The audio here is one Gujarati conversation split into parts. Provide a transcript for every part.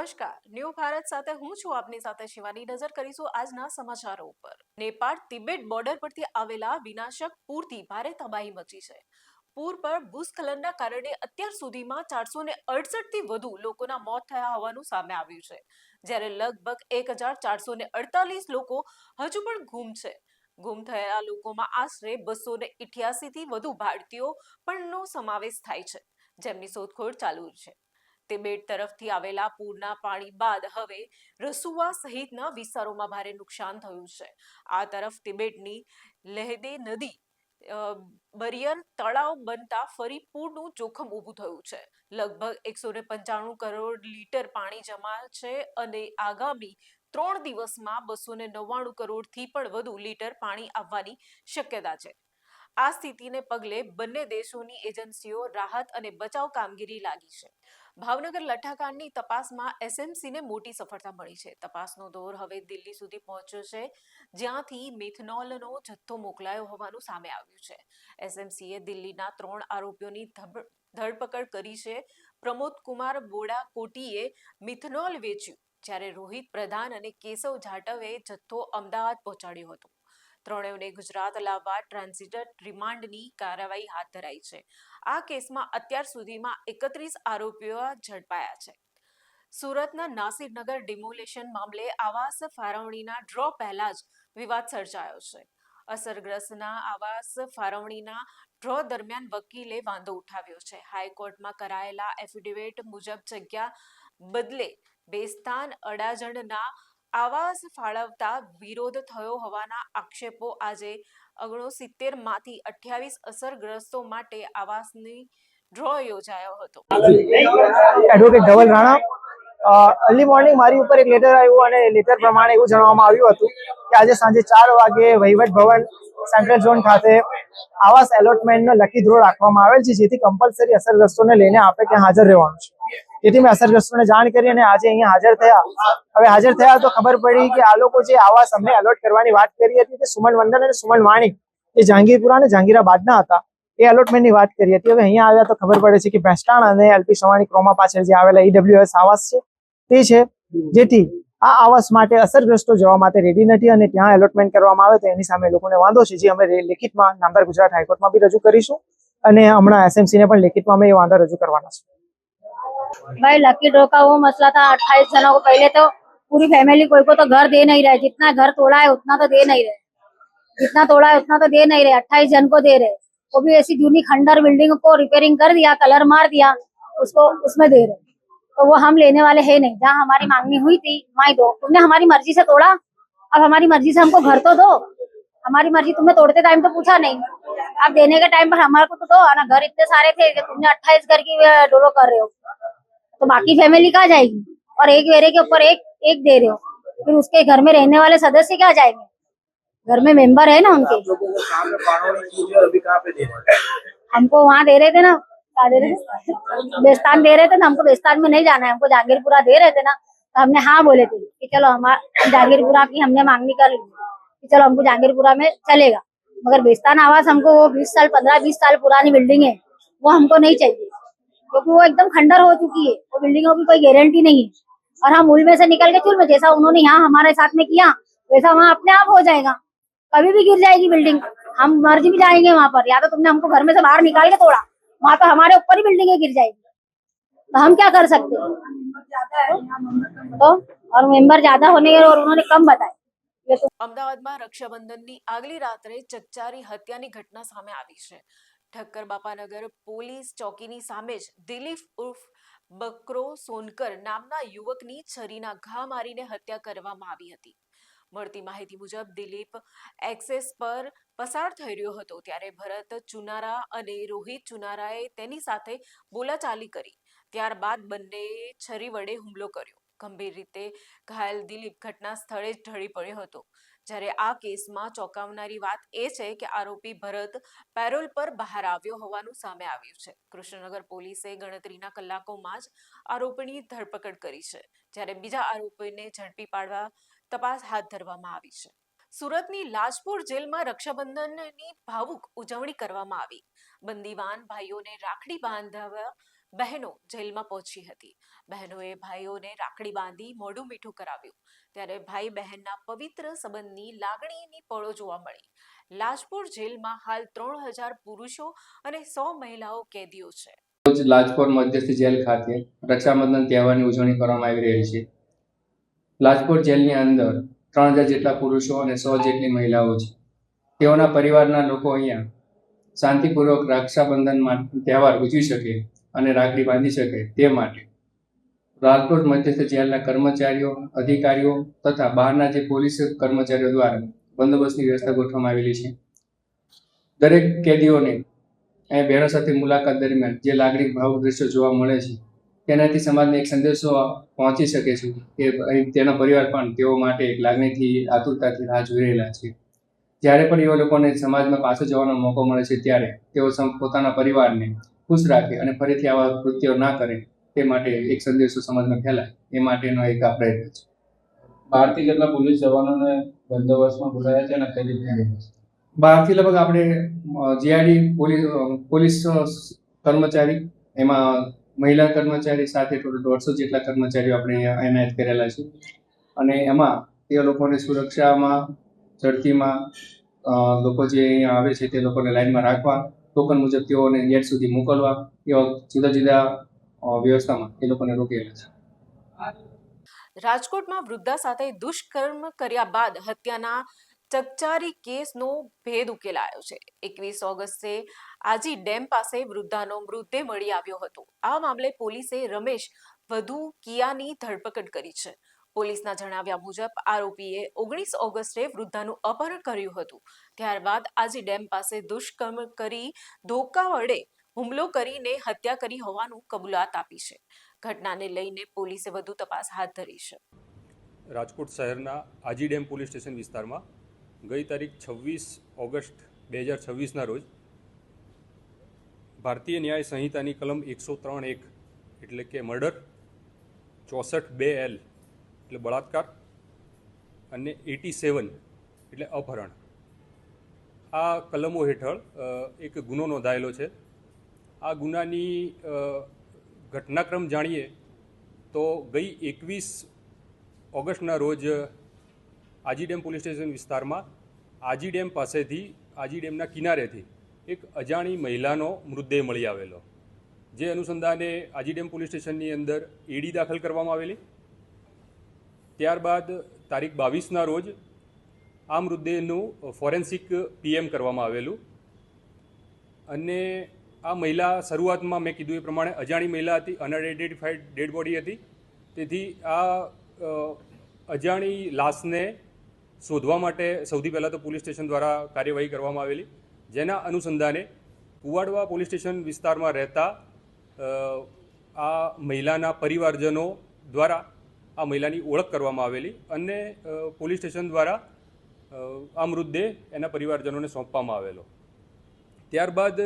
નમસ્કાર, ન્યૂ ભારત સાથે હું છું આપની સાથે શિવાની. નજર કરીશું આજના સમાચારો ઉપર. નેપાળ તિબેટ બોર્ડર પરથી આવેલા વિનાશક પૂરથી ભારે તબાહી મચી છે. પૂર પર ભૂસ્ખલનના કારણે અત્યાર સુધીમાં 468 થી વધુ લોકોના મોત થયા હોવાનું સામે આવ્યું છે, જ્યારે લગભગ 1448 લોકો હજુ પણ ગુમ છે. ગુમ થયેલા લોકોમાં આશરે 288 થી વધુ ભારતીયો પણનો સમાવેશ થાય છે, જેમની શોધખોળ ચાલુ છે. તિબેટ તરફથી આવેલા પૂરના પાણી બાદ હવે રસુવા સહિતના વિસ્તારોમાં ભારે નુકસાન થયું છે. આ તરફ તિબેટની લહેદે નદી બરિયર તળાવ બનતા ફરી પૂરનું જોખમ ઊભું થયું છે. લગભગ 195 કરોડ લીટર પાણી જમા છે અને આગામી 3 દિવસમાં 299 કરોડથી પણ વધુ લીટર પાણી આવવાની શક્યતા છે. આ સ્થિતિને પગલે બંને દેશોની એજન્સીઓ રાહત અને બચાવ કામગીરી લાગી છે. ભાવનગર લઠ્ઠાકાંડની તપાસમાં એસએમસીને મોટી સફળતા મળી છે. તપાસનો દોર હવે દિલ્હી સુધી પહોંચ્યો છે, જ્યાંથી મિથેનોલનો જથ્થો મોકલાયો હોવાનું સામે આવ્યું છે. એસએમસીએ દિલ્હીના 3 આરોપીઓની ધરપકડ કરી છે. પ્રમોદ કુમાર બોડાકોટીએ મિથેનોલ વેચ્યું, જ્યારે રોહિત પ્રધાન અને કેશવ જાટવે જથ્થો અમદાવાદ પહોંચાડ્યો હતો. ત્રણેયને ગુજરાત લાવવા ટ્રાન્ઝિટ રિમાન્ડની કાર્યવાહી હાથ ધરાઈ છે. આ કેસમાં અત્યાર સુધીમાં 31 આરોપીઓ ઝડપાયા છે. સુરતના નાસિરનગર ડિમોલેશન મામલે આવાસ ફાળવણીના ડ્રો પહેલા જ વિવાદ સર્જાયો છે. અસરગ્રસ્તના આવાસ ફાળવણીના ડ્રો દરમિયાન વકીલે વાંધો ઉઠાવ્યો છે. હાઈકોર્ટમાં કરાયેલા એફિડેવિટ મુજબ જગ્યા બદલે બેસ્તાન અડાજણના આવાસ ફાળવતા વિરોધ થયો હોવાના આક્ષેપો. આજે 69 માંથી 28 અસરગ્રસ્તો માટે આવાસની ડ્રો યોજાયો હતો. Advocate Dhaval Rana, early morning મારી ઉપર એક લેટર આવ્યું અને લેટર પ્રમાણે એવું જણાવવામાં આવ્યું હતું કે આજે સાંજે 4 વાગે વહીવટ ભવન સેન્ટ્રલ ઝોન ખાતે આવાસ એલોટમેન્ટનો લકી ડ્રો રાખવામાં આવેલ છે, જેથી કમ્પલસરી અસરગ્રસ્તોને લઈને આપણે ત્યાં હાજર રહેવાનું છે. તેથી મેં અસરગ્રસ્તોને જાણ કરી અને આજે અહીંયા હાજર થયા. હવે હાજર થયા તો ખબર પડી કે આ લોકો જે આવાસ અમને એલોટ કરવાની વાત કરી હતી તે સુમન મંડળ અને સુમન વાણી એ જહાંગીરપુરા અને જહાંગીરાબાદના હતા. એ એલોટમેન્ટની વાત કરી હતી. હવે અહીંયા આવ્યા તો ખબર પડે છે કે ભેસ્તાણ અને એલપી સવાણી ક્રોમા પાછળ જે આવેલા ઈડબ્લ્યુએસ આવાસ છે તે છે, જેથી આ આવાસ માટે અસરગ્રસ્તો જવા માટે રેડી નથી અને ત્યાં એલોટમેન્ટ કરવામાં આવે તો એની સામે લોકોને વાંધો છે, જે અમે લેખિતમાં નામદાર ગુજરાત હાઈકોર્ટમાં બી રજૂ કરીશું અને હમણાં એસએમસી ને પણ લેખિતમાં અમે એ વાંધો રજૂ કરવાના છે. भाई लकी ड्रॉ का वो मसला था 28 जनों को. पहले तो पूरी फैमिली कोई को तो घर दे नहीं रहे, जितना घर तोड़ा है उतना तो दे नहीं रहे, जितना तोड़ा है उतना तो दे नहीं रहे. 28 जन को दे रहे, वो भी ऐसी जूनी खंडर बिल्डिंग को रिपेयरिंग कर दिया, कलर मार दिया, उसको उसमें दे रहे. तो वो हम लेने वाले है नहीं. जहाँ हमारी मांगनी हुई थी वहीं दो. तुमने हमारी मर्जी से तोड़ा, अब हमारी मर्जी से हमको घर तो दो. हमारी मर्जी तुमने तोड़ते टाइम तो पूछा नहीं, अब देने के टाइम पर हमारे को तो दो ना. घर इतने सारे थे कि तुमने 28 घर की डोलो कर रहे हो, तो बाकी फैमिली कहाँ जाएगी? और एक वेरे के ऊपर एक दे रहे हो, फिर उसके घर में रहने वाले सदस्य क्या जाएंगे? घर में मेंबर है ना उनके. हमको वहाँ दे रहे थे ना, क्या दे रहे थे, बेस्तान दे रहे थे ना. हमको बेस्तान में नहीं जाना है, हमको जहांगीरपुरा दे रहे थे ना. तो हमने हाँ बोले थे कि चलो हमारा जहांगीरपुरा की हमने मांगनी कर ली कि चलो हमको जहांगीरपुरा में चलेगा, मगर बेस्तान आवास हमको वो 20 साल 15-20 साल पुरानी बिल्डिंग है, वो हमको नहीं चाहिए, क्योंकि वो एकदम खंडर हो चुकी है. वो बिल्डिंगों की कोई गारंटी नहीं है, और हम उल में से निकल के चुल में, जैसा उन्होंने यहाँ हमारे साथ में किया वैसा वहाँ अपने आप हो जाएगा. कभी भी गिर जाएगी बिल्डिंग, हम मर भी जाएंगे वहाँ पर. या तो तुमने हमको घर में से बाहर निकाल के तोड़ा, वहाँ तो हमारे ऊपर ही बिल्डिंगें गिर जाएगी, तो हम क्या कर सकते हैं? तो और मेंबर ज्यादा होने और उन्होंने कम बताए. અમદાવાદમાં રક્ષાબંધનની આગલી રાત્રે ચકચારી હત્યાની ઘટના સામે આવી છે. ઠક્કર બાપાનગર પોલીસ ચોકીની સામે જ દિલીપ ઉર્ફ બકરો સોનકર નામના યુવકની છરીના ઘા મારીને હત્યા કરવામાં આવી હતી. મળતી માહિતી મુજબ દિલીપ એક્સેસ પર પસાર થઈ રહ્યો હતો, ત્યારે ભરત ચુનારા અને રોહિત ચુનારાએ તેની સાથે બોલાચાલી કરી. ત્યારબાદ બંનેએ છરી વડે હુમલો કર્યો. ગંભીર રીતે ઘાયલ દિલીપ ઘટના સ્થળે જ ઢળી પડ્યો હતો. જ્યારે આ કેસમાં ચોંકાવનારી વાત એ છે કે આરોપી ભરત પેરોલ પર બહાર આવ્યો હોવાનું સામે આવ્યું છે. કૃષ્ણનગર પોલીસે ગણતરીના કલાકોમાં જ આરોપીની ધરપકડ કરી છે, જ્યારે બીજા આરોપીને ઝડપી પાડવા તપાસ હાથ ધરવામાં આવી છે. સુરતની લાજપોર જેલમાં રક્ષાબંધનની ભાવુક ઉજવણી કરવામાં આવી. બંદીવાન ભાઈઓને રાખડી બાંધવા બહેનો જેલમાં પહોંચી હતી. બહેનોએ ભાઈઓને રાખડી બાંધી મોઢું મીઠું કરાવ્યું. ત્યારે ભાઈ બહેનના પવિત્ર સંબંધની લાગણીની પળો જોવા મળી. લાજપોર જેલમાં હાલ 3000 પુરુષો અને 100 મહિલાઓ કેદીઓ છે. લાજપોર મધ્યસ્થ જેલ ખાતે રક્ષાબંધન તહેવારની ઉજવણી કરવામાં આવી રહી છે. લાજપોર જેલની અંદર 3000 જેટલા પુરુષો અને 100 જેટલી મહિલાઓ છે. તેઓના પરિવારના લોકો અહીંયા શાંતિપૂર્વક રક્ષાબંધન તહેવાર ઉજવી શકે અને રાખડી બાંધી શકે તે માટે લાજપોર મધ્યસ્થ જેલના કર્મચારીઓ, અધિકારીઓ તથા બહારના જે પોલીસ કર્મચારીઓ દ્વારા બંદોબસ્તની વ્યવસ્થા ગોઠવવામાં આવેલી છે. દરેક કેદીઓને અહીંયા બહેનો સાથે મુલાકાત દરમિયાન જે લાગણી ભાવુક દ્રશ્યો જોવા મળે છે તેનાથી સમાજને એક સંદેશો પહોંચી શકે છે કે તેનો પરિવાર પણ તેઓ માટે એક લાગણીથી આતુરતાથી રાહ જોઈ રહેલા છે. જ્યારે પણ એવા લોકોને સમાજમાં પાછો જવાનો મોકો મળે છે ત્યારે તેઓ પોતાના પરિવારને ખુશ રાખે અને ફરીથી આવા કૃત્યો ના કરે તે માટે એક સંદેશો સમાજમાં ફેલાય એ માટેનો એક આ પ્રયત્ન છે. 12 થી કેટલા પોલીસ જવાનોને બંદોબસ્તમાં બોલાયા છે અને કઈ રીતે? 12 થી લગભગ આપણે જીઆઈડી પોલીસ કર્મચારી, એમાં મહિલા કર્મચારી સાથે ટોટલ 150 જેટલા કર્મચારીઓ આપણે એનાયત કરેલા છે અને એમાં તે લોકોને સુરક્ષામાં, ઝડપીમાં લોકો જે અહીંયા આવે છે તે લોકોને લાઈનમાં રાખવા, ટોકન મુજબ તેઓને ગેટ સુધી મોકલવા, એવા જુદા જુદા વ્યવસ્થામાં એ લોકોને રોકેલા છે. રાજકોટમાં વૃદ્ધા સાથે દુષ્કર્મ કર્યા બાદ હત્યાના ચકચારી કેસનો ભેદ ઉકેલાયો છે. 21 ઓગસ્ટે આજી ડેમ પાસે વૃદ્ધાનો મૃતદેહ મળી આવ્યો હતો. આ મામલે પોલીસે રમેશ વધુ કિયાની ધરપકડ કરી છે. પોલીસના જણાવ્યા મુજબ આરોપીએ 19 ઓગસ્ટે વૃદ્ધાનું અપહરણ કર્યું હતું. ત્યારબાદ આજી ડેમ પાસે દુષ્કર્મ કરી ધોકા વડે હુમલો કરીને હત્યા કરી હોવાનું કબૂલાત આપી છે. ઘટનાને લઈને પોલીસે વધુ તપાસ હાથ ધરી છે. રાજકોટ શહેરના આજી ડેમ પોલીસ સ્ટેશન વિસ્તારમાં ગઈ તારીખ 26 ઓગસ્ટ 2026ના રોજ ભારતીય ન્યાય સંહિતાની કલમ 103(1) એટલે કે મર્ડર, 64(2)L એટલે બળાત્કાર અને 87 એટલે અપહરણ, આ કલમો હેઠળ એક ગુનો નોંધાયેલો છે. આ ગુનાની ઘટનાક્રમ જાણીએ તો ગઈ 21 ઓગસ્ટના રોજ આજી ડેમ પોલીસ સ્ટેશન વિસ્તારમાં આજી ડેમ પાસેથી, આજી ડેમના કિનારેથી એક અજાણી મહિલાનો મૃતદેહ મળી આવેલો, જે અનુસંધાને આજી ડેમ પોલીસ સ્ટેશનની અંદર એડી દાખલ કરવામાં આવેલી. ત્યારબાદ તારીખ 22ના રોજ આ મૃતદેહનું ફોરેન્સિક પીએમ કરવામાં આવેલું અને આ મહિલા શરૂઆતમાં મેં કીધું એ પ્રમાણે અજાણી મહિલા હતી, અનઆઇડેન્ટિફાઈડ ડેડ બોડી હતી. તેથી આ અજાણી લાશને શોધવા માટે સૌથી પહેલાં તો પોલીસ સ્ટેશન દ્વારા કાર્યવાહી કરવામાં આવેલી, જેના અનુસંધાને કુવાડવા પોલીસ સ્ટેશન વિસ્તારમાં રહેતા આ મહિલાના પરિવારજનો દ્વારા આ મહિલાની ઓળખ કરવામાં આવેલી અને પોલીસ સ્ટેશન દ્વારા આ મૃતદેહ એના પરિવારજનોને સોંપવામાં આવેલો. ત્યારબાદ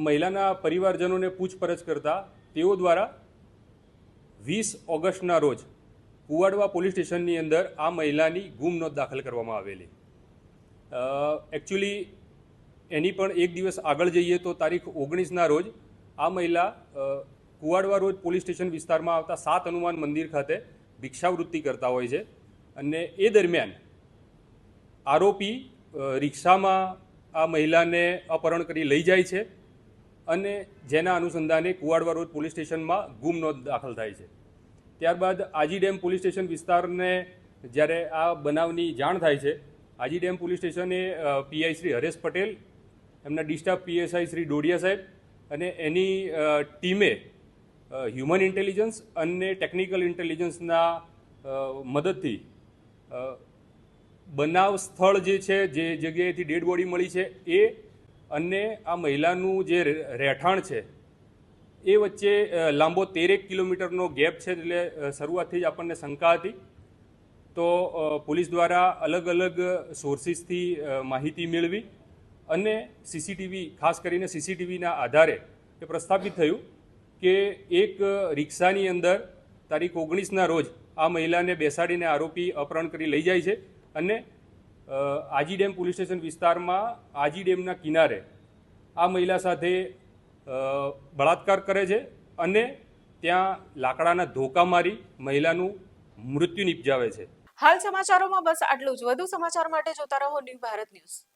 મહિલાના પરિવારજનોને પૂછપરછ કરતા તેઓ દ્વારા 20 ઓગસ્ટના રોજ કુવાડવા પોલીસ સ્ટેશનની અંદર આ મહિલાની ગુમ નોંધ દાખલ કરવામાં આવેલી. એકચ્યુઅલી એની પણ એક દિવસ આગળ જઈએ તો તારીખ 19ના રોજ આ મહિલા કુવાડવા રોડ પોલીસ સ્ટેશન વિસ્તારમાં આવતા 7 હનુમાન મંદિર ખાતે ભિક્ષાવૃત્તિ કરતા હોય છે અને એ દરમિયાન આરોપી રિક્ષામાં આ મહિલાને અપહરણ કરી લઈ જાય છે અને જેના અનુસંધાને કુવાડવા રોડ પોલીસ સ્ટેશનમાં ગુમ નોંધ દાખલ થાય છે. ત્યારબાદ આજી ડેમ પોલીસ સ્ટેશન વિસ્તારને જ્યારે આ બનાવની જાણ થાય છે, આજી ડેમ પોલીસ સ્ટેશને પીઆઈ શ્રી હરેશ પટેલ, એમના ડિસ્ટાફ પીએસઆઈ શ્રી ડોડિયા સાહેબ અને એની ટીમે હ્યુમન ઇન્ટેલિજન્સ અને ટેકનિકલ ઇન્ટેલિજન્સના મદદથી બનાવ સ્થળ જે છે, જે જગ્યાએથી ડેડ બોડી મળી છે એ અને આ મહિલાનું જે રહેઠાણ છે એ વચ્ચે લાંબો 13 કિલોમીટરનો ગેપ છે. એટલે શરૂઆતથી જ આપણને શંકા હતી, તો પોલીસ દ્વારા અલગ અલગ સોર્સિસથી માહિતી મેળવી અને સીસીટીવી, ખાસ કરીને સીસીટીવીના આધારે એ પ્રસ્થાપિત થયું કે એક રિક્ષાની અંદર તારીખ 19ના રોજ આ મહિલાને બેસાડીને આરોપી અપહરણ કરી લઈ જાય છે અને આજી ડેમ પોલીસ સ્ટેશન વિસ્તારમાં આજી ડેમના કિનારે આ મહિલા સાથે બળાત્કાર કરે છે અને ત્યાં લાકડાના ધોકા મારી મહિલાનું મૃત્યુ નિપજાવે છે. હાલ સમાચારોમાં બસ આટલું જ. વધુ સમાચાર માટે જોતા રહો ન્યૂ ભારત ન્યૂઝ.